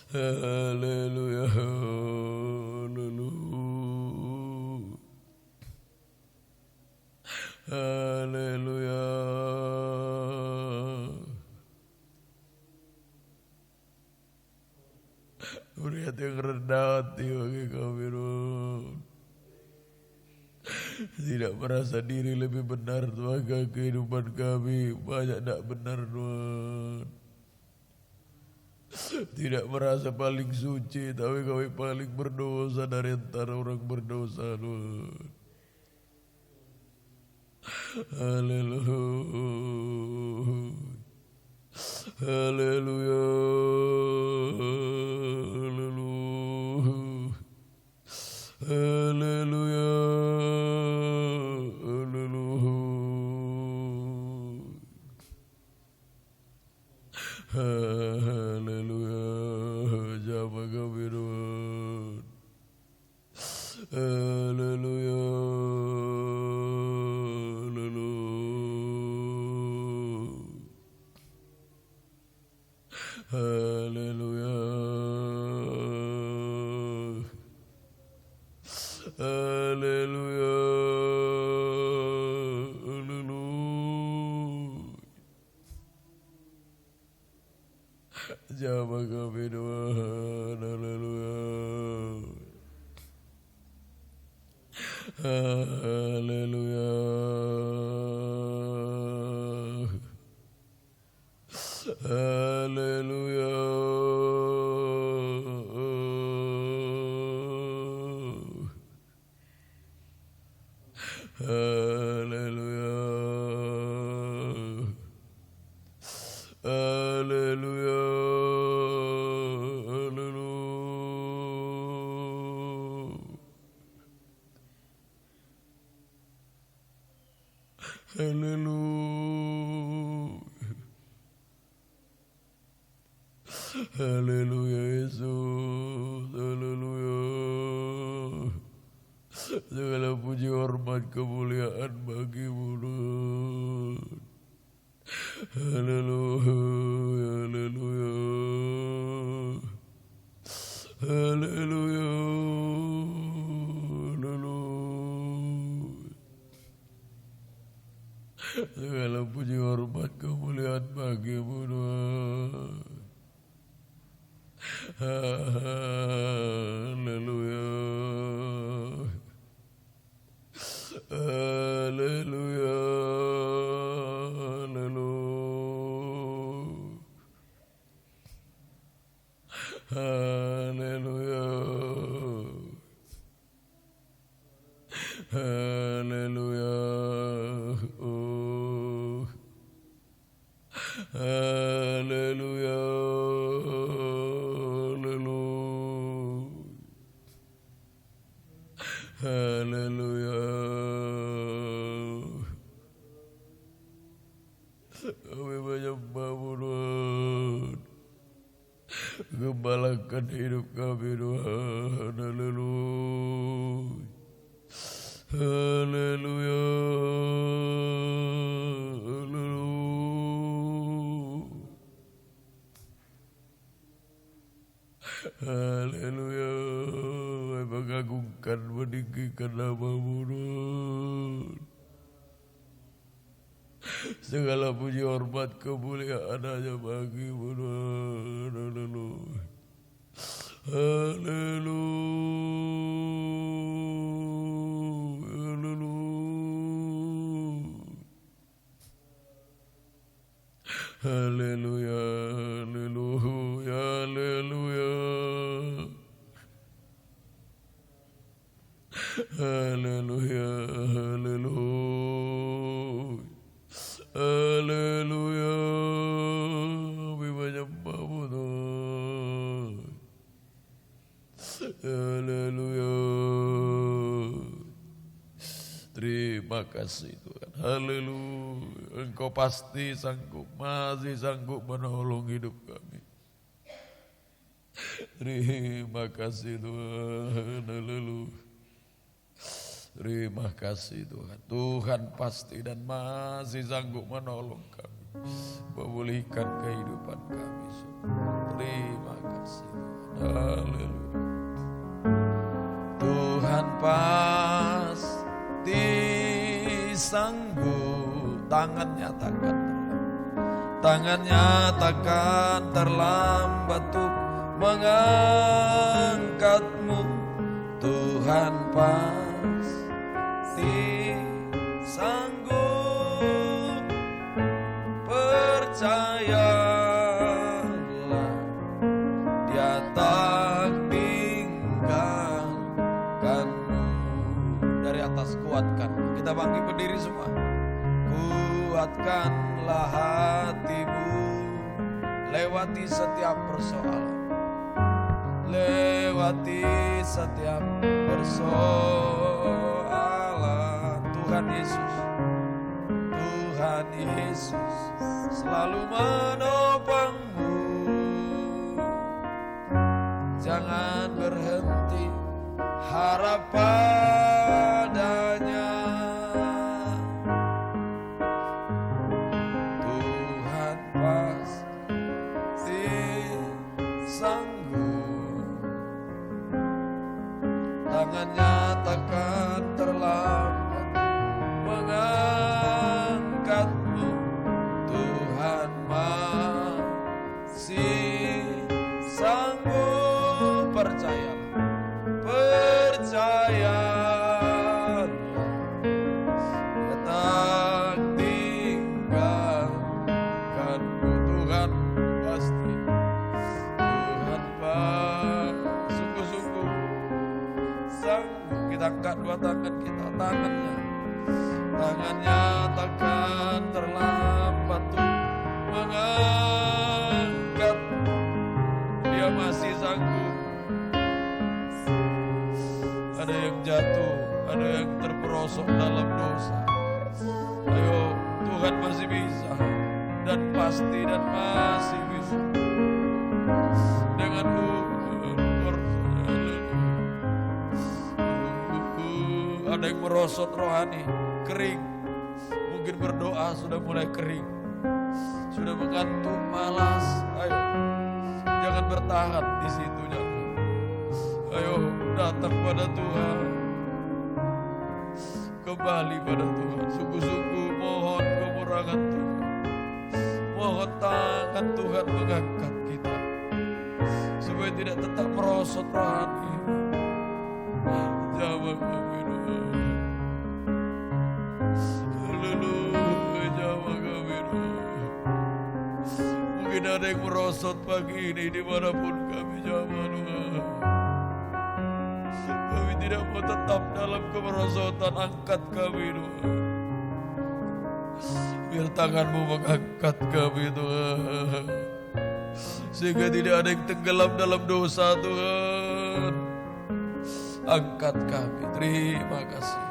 haleluya, haleluya, haleluya. Beri hati yang rendah hati bagi kami Tuhan. Tidak merasa diri lebih benar maka kehidupan kami banyak tak benar Tuhan. Tidak merasa paling suci, tapi kami paling berdosa dari antara orang berdosa, Tuhan. Haleluya. Haleluya. Haleluya. Haleluya. Haleluya. Jama kami Tuhan. Haleluya. Haleluya. Haleluya. Jama kami Tuhan. Haleluya. Haleluya. Haleluya. Haleluya. Haleluya. Haleluya Yesus. Haleluya. Segala puji hormat kemuliaan bagi-Mu Tuhan. Haleluya. Haleluya. Haleluya. Segala puji hormat kemuliaan bagi-Mu Tuhan. Haleluya. Haleluya. Haleluya. Haleluya. Haleluya. Haleluya. Kami menyembah-Mu Tuhan. Gembalakan hidup kami Tuhan. Haleluya. Haleluya. Haleluya. Mengagungkan, meninggikan nama-Mu Tuhan. Segala puji hormat kemuliaan hanya bagi-Mu Tuhan. Haleluya. Haleluya. Haleluya. Haleluya. Haleluya. Haleluya. Haleluya. Haleluya. Kami menyembah-Mu Tuhan. Haleluya. Terima kasih Tuhan. Haleluya. Engkau pasti sanggup, masih sanggup menolong hidup kami. Terima kasih Tuhan. Haleluya. Terima kasih Tuhan. Tuhan pasti dan masih sanggup menolong kami, memulihkan kehidupan kami. Terima kasih Tuhan. Haleluya. Tuhan pasti sanggup. Tangannya takkan terlambat untuk mengangkatmu. Tuhan pasti sanggup, percayalah. kuatkanlah hatimu, lewati setiap persoalan, lewati setiap persoalan. Tuhan Yesus, Tuhan Yesus selalu menopangmu. Jangan berhenti harap padanya. Tuhan pasti sanggup, tangannya takkan terlambat mengangkatmu. Tuhan masih sanggup, percayalah, percayalah, Dia tak tinggalkanmu. Tuhan pasti, Tuhan sungguh-sungguh sanggup. Kita angkat dua tangan kita, tangannya takkan terlambat tuh mengangkat. Dia masih sanggup. Ada yang jatuh, ada yang terperosok dalam dosa. Ayo, Tuhan masih bisa dan pasti dan masih bisa. Dengan ada yang merosot rohani, kering. Mungkin berdoa sudah mulai kering, sudah mengantuk, malas. Ayo, jangan bertahan di situ, jangan. Ayo datang pada Tuhan, kembali pada Tuhan. Sungguh-sungguh mohon kemurahan Tuhan, mohon tangan Tuhan mengangkat kita supaya tidak tetap merosot rohani. Jawab kami doa, haleluya, jawab kami doa. Mungkin ada yang merosot pagi ini dimanapun kami, jawab doa. Kami tidak mau tetap dalam kemerosotan, angkat kami doa. Biar tanganmu mengangkat kami Tuhan, sehingga tidak ada yang tenggelam dalam dosa Tuhan. Angkat kami, terima kasih.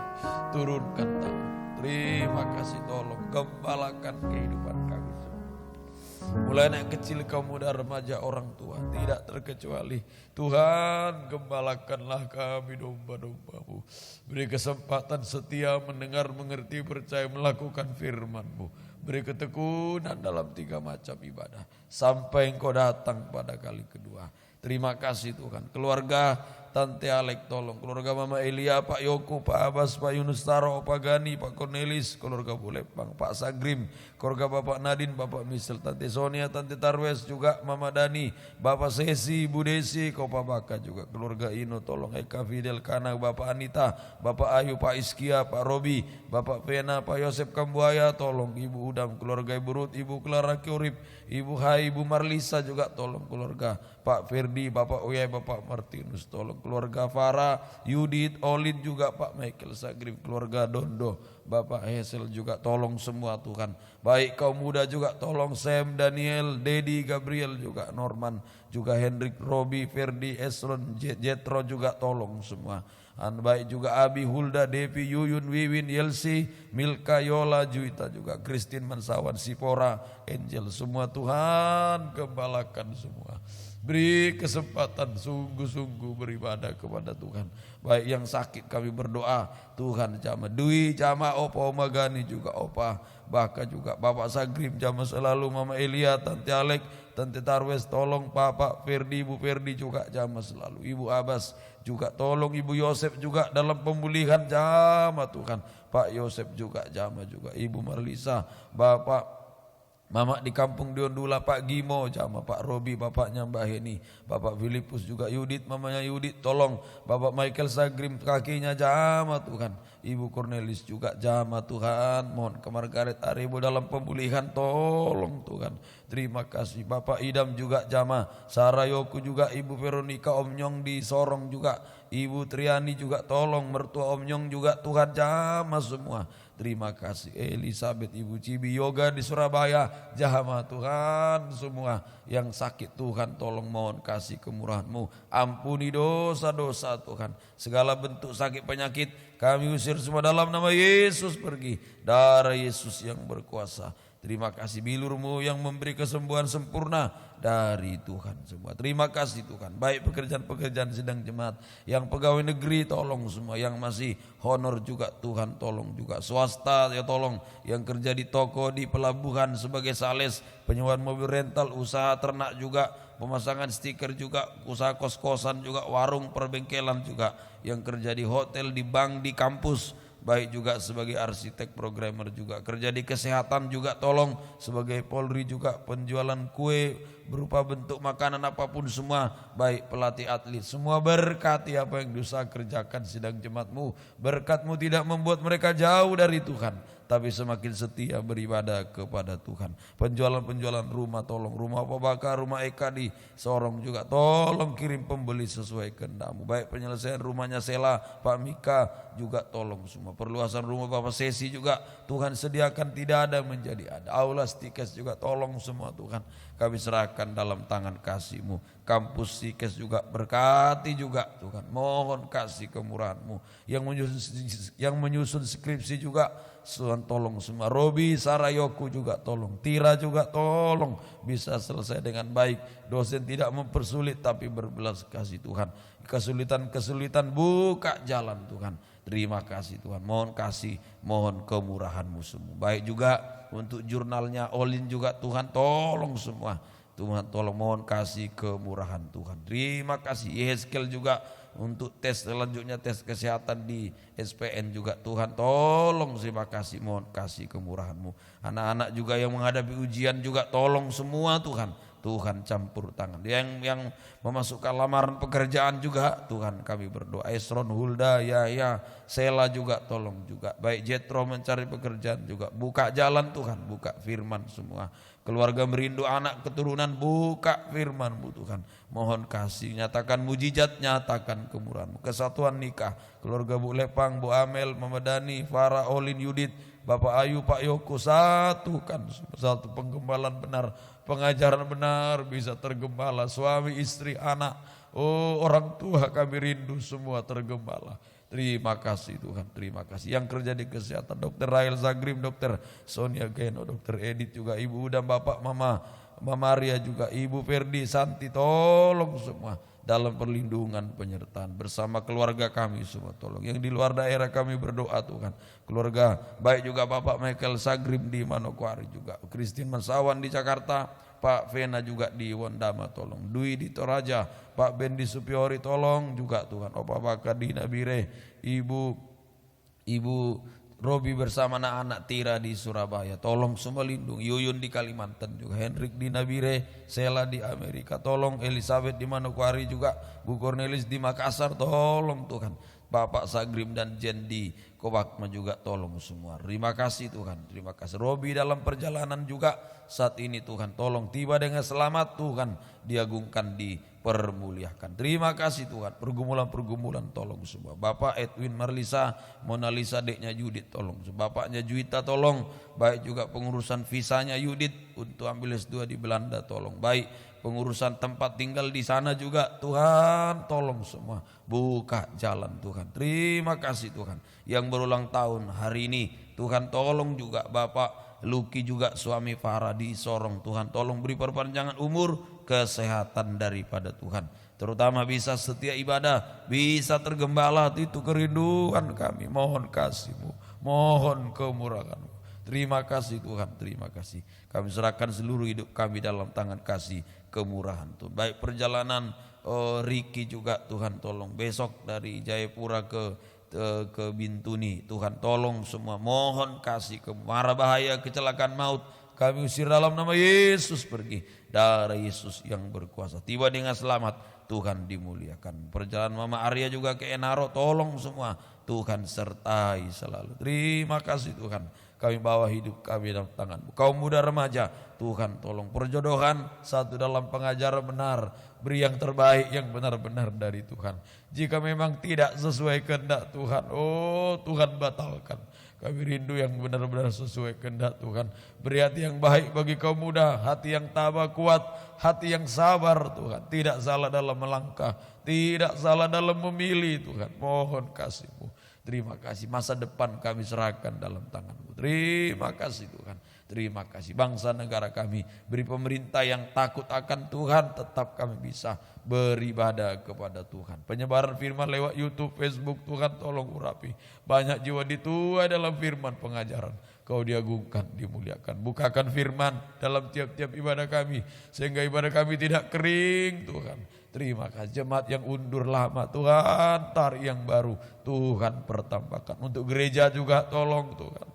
Turunkan tangan, terima kasih. Tolong gembalakan kehidupan kami semua. Mulai anak kecil, kaum muda, remaja, orang tua, tidak terkecuali. Tuhan, gembalakanlah kami domba-dombamu. Beri kesempatan setia mendengar, mengerti, percaya, melakukan firman-Mu. Beri ketekunan dalam 3 macam ibadah sampai Engkau datang pada kali kedua. Terima kasih Tuhan. Keluarga Tante Alek tolong, keluarga Mama Elia, Pak Yoko, Pak Abbas, Pak Yunus Taro, Pak Gani, Pak Cornelis, keluarga Bulepang, Pak Sagrim, keluarga Bapak Nadine, Bapak Misel, Tante Sonia, Tante Tarwes juga, Mama Dani, Bapak Sesi, Bu Desi, Kopa Baka juga, keluarga Ino tolong, Eka Fidel Kana, Bapak Anita, Bapak Ayu, Pak Iskia, Pak Robi, Bapak Pena, Pak Yosep Kambuaya tolong, Ibu Udam, keluarga Ibu Ruth, Ibu Clara Kiurip, Ibu Hai, Ibu Marlisa juga tolong, keluarga Pak Ferdi, Bapak Uyai, Bapak Martinus tolong, keluarga Farah, Yudit, Olin juga Pak Michael Sagrim, keluarga Dondo, Bapak Hesel juga tolong semua Tuhan. Baik kaum muda juga tolong, Sam, Daniel, Dedi, Gabriel juga, Norman juga, Hendrik, Robi, Ferdi, Esron, Jetro juga tolong semua. Baik juga Abi, Hulda, Devi, Yuyun, Wiwin, Yelsi, Milka, Yola, Juita juga, Christine, Mansawan, Sipora, Angel, semua Tuhan gembalakan semua. Beri kesempatan sungguh-sungguh beribadah kepada Tuhan. Baik yang sakit kami berdoa, Tuhan jamah. Dwi jamah, Opa Omagani juga, Opa Baka juga, Bapak Sagrim jamah selalu, Mama Elia, Tante Alek, Tante Tarwes tolong, Bapak Ferdi, Ibu Ferdi juga jamah selalu, Ibu Abbas juga tolong, Ibu Yosef juga dalam pemulihan jamah Tuhan, Pak Yosef juga jamah juga, Ibu Marlisa, Bapak Mama di kampung Diondula, Pak Gimo jamah, Pak Robi, bapaknya Mbak Heni, Bapak Filipus juga, Yudit, mamanya Yudit tolong, Bapak Michael Sagrim kakinya jamah Tuhan, Ibu Cornelis juga jamah Tuhan, mohon ke Margaret Aribo dalam pemulihan tolong Tuhan. Terima kasih. Bapak Idam juga jamah, Sarah Yoku juga, Ibu Veronica, Om Nyong di Sorong juga, Ibu Triani juga tolong, mertua Om Nyong juga Tuhan jamah semua. Terima kasih Elizabeth, Ibu Cibi, Yoga di Surabaya, Jahama Tuhan, semua yang sakit Tuhan tolong mohon kasih kemurahan-Mu. Ampuni dosa-dosa Tuhan. Segala bentuk sakit penyakit kami usir semua dalam nama Yesus pergi. Darah Yesus yang berkuasa. Terima kasih bilur-Mu yang memberi kesembuhan sempurna dari Tuhan semua. Terima kasih Tuhan. Baik pekerjaan-pekerjaan sidang jemaat, yang pegawai negeri tolong semua, yang masih honor juga Tuhan tolong juga. Swasta ya tolong, yang kerja di toko, di pelabuhan sebagai sales, penyewaan mobil rental, usaha ternak juga, pemasangan stiker juga, usaha kos-kosan juga, warung perbengkelan juga, yang kerja di hotel, di bank, di kampus, baik juga sebagai arsitek, programmer juga, kerja di kesehatan juga tolong, sebagai Polri juga, penjualan kue berupa bentuk makanan apapun semua, baik pelatih atlet, semua berkati apa yang dosa kerjakan sidang jemaat-Mu. Berkat-Mu tidak membuat mereka jauh dari Tuhan, tapi semakin setia beribadah kepada Tuhan. Penjualan rumah tolong, rumah Pak Bakar, rumah Eka di Sorong juga tolong kirim pembeli sesuai kehendak-Mu. Baik penyelesaian rumahnya Sela, Pak Mika juga tolong semua. Perluasan rumah Bapak Sesi juga Tuhan sediakan, tidak ada menjadi ada. Aula Stikes juga tolong semua Tuhan, kami serahkan dalam tangan kasih-Mu. Kampus Stikes juga berkati juga Tuhan, mohon kasih kemurahan-Mu. Yang menyusun skripsi juga Tuhan tolong semua. Robi Sarayoku juga tolong, Tira juga tolong bisa selesai dengan baik. Dosen tidak mempersulit tapi berbelas kasih Tuhan. Kesulitan-kesulitan buka jalan Tuhan. Terima kasih Tuhan, mohon kasih, mohon kemurahan-Mu semua. Baik juga untuk jurnalnya Olin juga Tuhan tolong semua. Tuhan tolong mohon kasih kemurahan Tuhan. Terima kasih Yeskel juga untuk tes selanjutnya, tes kesehatan di SPN juga Tuhan tolong, terima kasih, mohon kasih kemurahan-Mu. Anak-anak juga yang menghadapi ujian juga tolong semua Tuhan. Tuhan campur tangan. Yang memasukkan lamaran pekerjaan juga Tuhan kami berdoa. Esron, Hulda, ya Sela juga tolong juga. Baik Jetro mencari pekerjaan juga. Buka jalan Tuhan, buka firman semua. Keluarga merindu anak keturunan, buka firman-Mu Tuhan. Mohon kasih, nyatakan mujizat, nyatakan kemurahan-Mu. Kesatuan nikah, keluarga Bu Lepang, Bu Amel, Mama Dani, Farah, Olin, Yudit, Bapak Ayu, Pak Yoko, satukan satu penggembalaan benar, pengajaran benar bisa tergembala, suami, istri, anak, orang tua kami rindu semua tergembala. Terima kasih Tuhan, terima kasih. Yang kerja di kesehatan, Dr. Rael Zagrim, Dr. Sonia Geno, Dr. Edith juga, Ibu dan Bapak, Mama Maria juga, Ibu Ferdi, Santi, tolong semua dalam perlindungan penyertaan bersama keluarga kami semua tolong. Yang di luar daerah kami berdoa Tuhan, keluarga baik juga Bapak Michael Sagrim di Manokwari juga, Christine Masawan di Jakarta, Pak Vena juga di Wondama tolong, Dwi di Toraja, Pak Ben di Supiori tolong juga Tuhan, Opa Baka di Nabire, Ibu Robi bersama anak-anak Tira di Surabaya tolong semua lindung, Yuyun di Kalimantan juga, Hendrik di Nabire, Sela di Amerika tolong, Elizabeth di Manokwari juga, Bu Cornelis di Makassar tolong Tuhan, Bapak Sagrim dan Jen di Kobakma juga tolong semua. Terima kasih Tuhan, terima kasih. Robi dalam perjalanan juga saat ini Tuhan tolong tiba dengan selamat Tuhan, diagungkan, dipermuliakan. Terima kasih Tuhan, pergumulan-pergumulan tolong semua. Bapak Edwin Marlisa, Mona Lisa adiknya Yudit tolong semua. Bapaknya Juwita tolong, baik juga pengurusan visanya Yudit untuk ambil S2 di Belanda tolong, baik pengurusan tempat tinggal di sana juga Tuhan tolong semua, buka jalan Tuhan. Terima kasih Tuhan. Yang berulang tahun hari ini Tuhan tolong juga Bapak Luki juga suami Farah di Sorong, Tuhan tolong beri perpanjangan umur, kesehatan daripada Tuhan, terutama bisa setia ibadah, bisa tergembala, itu kerinduan kami. Mohon kasih-Mu, mohon kemurahan-Mu. Terima kasih Tuhan, terima kasih. Kami serahkan seluruh hidup kami dalam tangan kasih kemurahan Tuhan. Baik perjalanan Riki juga Tuhan tolong, besok dari Jayapura ke Bintuni Tuhan tolong semua, mohon kasih, mara bahaya, kecelakaan maut kami usir dalam nama Yesus pergi. Darah Yesus yang berkuasa, tiba dengan selamat, Tuhan dimuliakan. Perjalanan Mama Arya juga ke Enaro tolong semua, Tuhan sertai selalu. Terima kasih Tuhan, kami bawa hidup kami dalam tangan-Mu. Kaum muda remaja Tuhan tolong, perjodohan satu dalam pengajaran benar, beri yang terbaik, yang benar-benar dari Tuhan. Jika memang tidak sesuai kehendak Tuhan, Tuhan batalkan. Kami rindu yang benar-benar sesuai kehendak Tuhan. Beri hati yang baik bagi kaum muda, hati yang tabah kuat, hati yang sabar Tuhan. Tidak salah dalam melangkah, tidak salah dalam memilih Tuhan. Mohon kasih-Mu. Terima kasih, masa depan kami serahkan dalam tangan-Mu. Terima kasih Tuhan. Terima kasih bangsa negara kami, beri pemerintah yang takut akan Tuhan, tetap kami bisa beribadah kepada Tuhan. Penyebaran firman lewat YouTube, Facebook, Tuhan tolong urapi. Banyak jiwa dituai dalam firman pengajaran. Kau diagungkan, dimuliakan. Bukakan firman dalam tiap-tiap ibadah kami, sehingga ibadah kami tidak kering Tuhan. Terima kasih jemaat yang undur lama Tuhan, tarik yang baru Tuhan pertambahkan. Untuk gereja juga tolong Tuhan.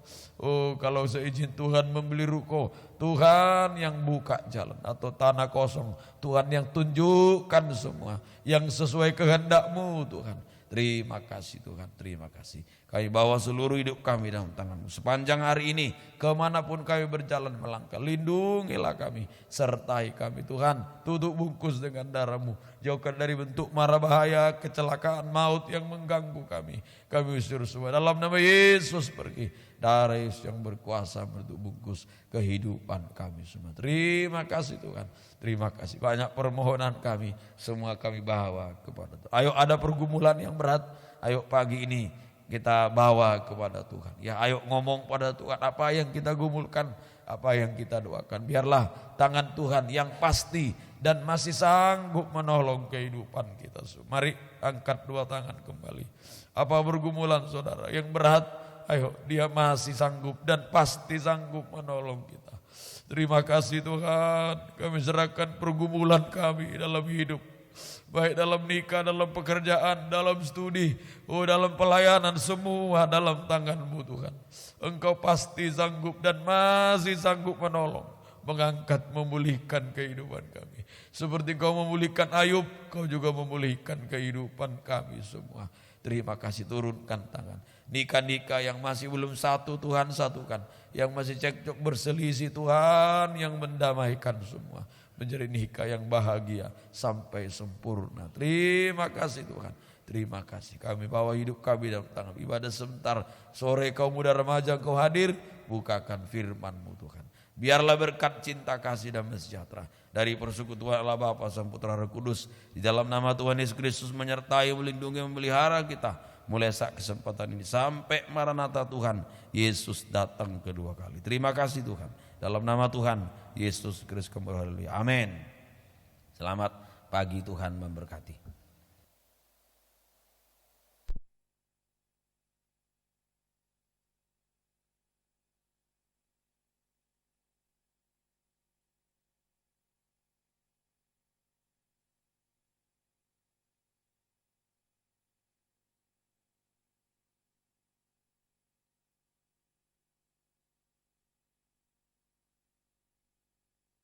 Oh, kalau seizin Tuhan membeli ruko, Tuhan yang buka jalan, atau tanah kosong, Tuhan yang tunjukkan semua yang sesuai kehendak-Mu Tuhan. Terima kasih Tuhan, terima kasih. Kami bawa seluruh hidup kami dalam tangan-Mu. Sepanjang hari ini, kemanapun kami berjalan melangkah, lindungilah kami, sertai kami Tuhan. Tutup bungkus dengan darah-Mu, jauhkan dari bentuk mara bahaya, kecelakaan, maut yang mengganggu kami. Kami usir semua dalam nama Yesus pergi. Darah Yesus yang berkuasa menutup bungkus kehidupan kami semua. Terima kasih Tuhan, terima kasih. Banyak permohonan kami, semua kami bawa kepada Tuhan. Ayo ada pergumulan yang berat, ayo pagi ini kita bawa kepada Tuhan. Ya ayo ngomong pada Tuhan apa yang kita gumulkan, apa yang kita doakan. Biarlah tangan Tuhan yang pasti dan masih sanggup menolong kehidupan kita semua. Mari angkat dua tangan kembali. Apa pergumulan saudara yang berat? Ayo, dia masih sanggup dan pasti sanggup menolong kita. Terima kasih Tuhan, kami serahkan pergumulan kami dalam hidup. Baik dalam nikah, dalam pekerjaan, dalam studi, dalam pelayanan, semua dalam tangan-Mu Tuhan. Engkau pasti sanggup dan masih sanggup menolong, mengangkat, memulihkan kehidupan kami. Seperti Kau memulihkan Ayub, Kau juga memulihkan kehidupan kami semua. Terima kasih, turunkan tangan. Nikah-nikah yang masih belum satu Tuhan satukan. Yang masih cekcok berselisih Tuhan yang mendamaikan semua. Menjadi nikah yang bahagia sampai sempurna. Terima kasih Tuhan. Terima kasih. Kami bawa hidup kami dalam tangan. Ibadah sebentar. Sore kaum muda remaja Kau hadir. Bukakan firman-Mu Tuhan. Biarlah berkat cinta kasih dan sejahtera dari persekutuan Allah Bapa Sang Putra Roh Kudus di dalam nama Tuhan Yesus Kristus menyertai, melindungi, memelihara kita mulai saat kesempatan ini sampai Maranatha Tuhan Yesus datang kedua kali. Terima kasih Tuhan. Dalam nama Tuhan Yesus Kristus kembali. Amin. Selamat pagi, Tuhan memberkati.